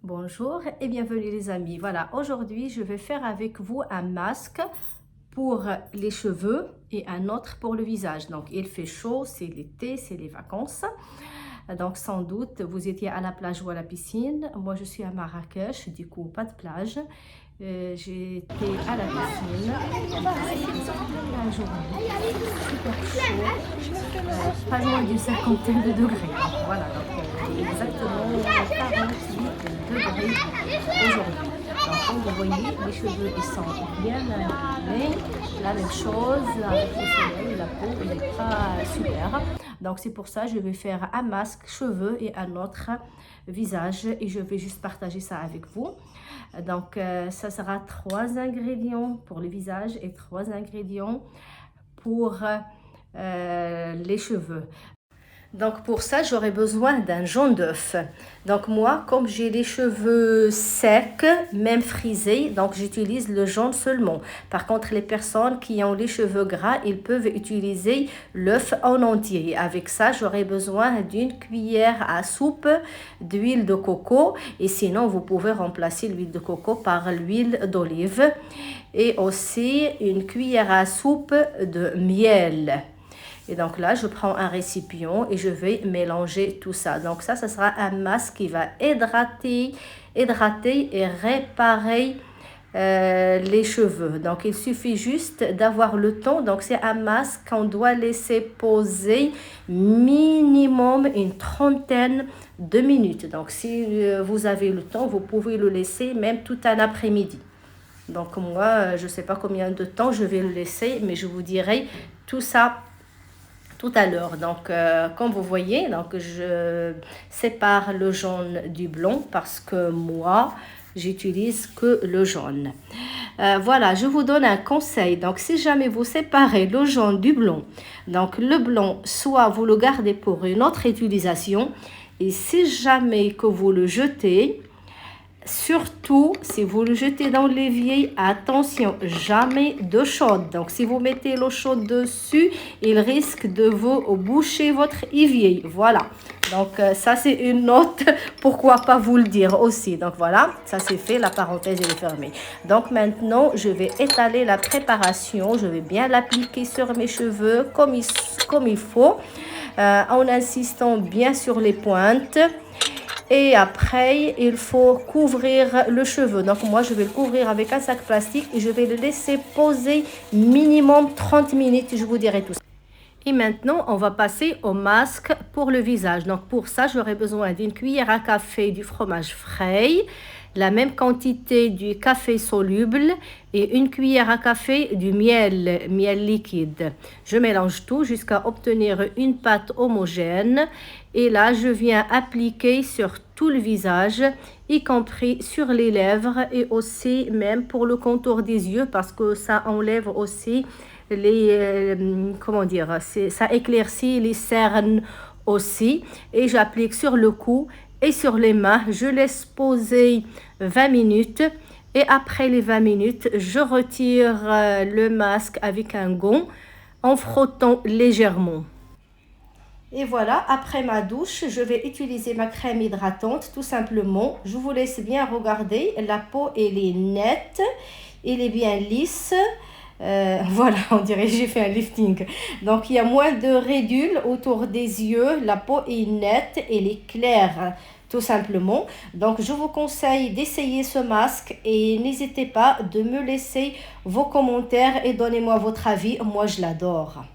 Bonjour et bienvenue les amis. Voilà, aujourd'hui je vais faire avec vous un masque pour les cheveux et un autre pour le visage. Donc il fait chaud, c'est l'été, c'est les vacances. Donc sans doute vous étiez à la plage ou à la piscine. Moi je suis à Marrakech, du coup pas de plage. J'étais à la piscine. La journée, super chaud, pas loin d'une cinquantaine de degrés. Voilà, donc exactement 48 degrés aujourd'hui. Donc comme vous voyez, les cheveux ils sont bien alignés, la même chose avec le soleil, la peau elle n'est pas super. Donc c'est pour ça que je vais faire un masque cheveux et un autre visage et je vais juste partager ça avec vous. Donc ça sera 3 ingrédients pour le visage et 3 ingrédients pour les cheveux. Donc pour ça, j'aurai besoin d'un jaune d'œuf. Donc moi, comme j'ai les cheveux secs, même frisés, donc j'utilise le jaune seulement. Par contre, les personnes qui ont les cheveux gras, ils peuvent utiliser l'œuf en entier. Avec ça, j'aurai besoin d'une cuillère à soupe d'huile de coco. Et sinon, vous pouvez remplacer l'huile de coco par l'huile d'olive. Et aussi une cuillère à soupe de miel. Et donc là, je prends un récipient et je vais mélanger tout ça. Donc ça sera un masque qui va hydrater et réparer les cheveux. Donc il suffit juste d'avoir le temps. Donc c'est un masque qu'on doit laisser poser minimum une trentaine de minutes. Donc si vous avez le temps, vous pouvez le laisser même tout un après-midi. Donc moi, je ne sais pas combien de temps je vais le laisser, mais je vous dirai tout ça tout à l'heure. Donc comme vous voyez, donc je sépare le jaune du blanc parce que moi j'utilise que le jaune. Voilà, je vous donne un conseil. Donc si jamais vous séparez le jaune du blanc, donc le blanc soit vous le gardez pour une autre utilisation, et si jamais que vous le jetez, surtout, si vous le jetez dans l'évier, attention, jamais d'eau chaude. Donc, si vous mettez l'eau chaude dessus, il risque de vous boucher votre évier. Voilà. Donc, ça, c'est une note. Pourquoi pas vous le dire aussi. Donc, voilà, ça c'est fait. La parenthèse est fermée. Donc, maintenant, je vais étaler la préparation. Je vais bien l'appliquer sur mes cheveux comme il faut, en insistant bien sur les pointes. Et après, il faut couvrir le cheveu. Donc, moi, je vais le couvrir avec un sac plastique et je vais le laisser poser minimum 30 minutes. Je vous dirai tout ça. Et maintenant, on va passer au masque pour le visage. Donc, pour ça, j'aurai besoin d'une cuillère à café du fromage frais, la même quantité du café soluble et une cuillère à café du miel liquide. Je mélange tout jusqu'à obtenir une pâte homogène. Et là, je viens appliquer sur tout le visage, y compris sur les lèvres et aussi même pour le contour des yeux parce que ça enlève aussi les, comment dire, ça éclaircit les cernes aussi. Et j'applique sur le cou et sur les mains. Je laisse poser 20 minutes. Et après les 20 minutes, je retire le masque avec un gant en frottant légèrement. Et voilà, après ma douche, je vais utiliser ma crème hydratante tout simplement. Je vous laisse bien regarder, la peau elle est nette, elle est bien lisse. Voilà, on dirait que j'ai fait un lifting. Donc il y a moins de ridules autour des yeux, la peau est nette, elle est claire tout simplement. Donc je vous conseille d'essayer ce masque et n'hésitez pas de me laisser vos commentaires et donnez-moi votre avis, moi je l'adore.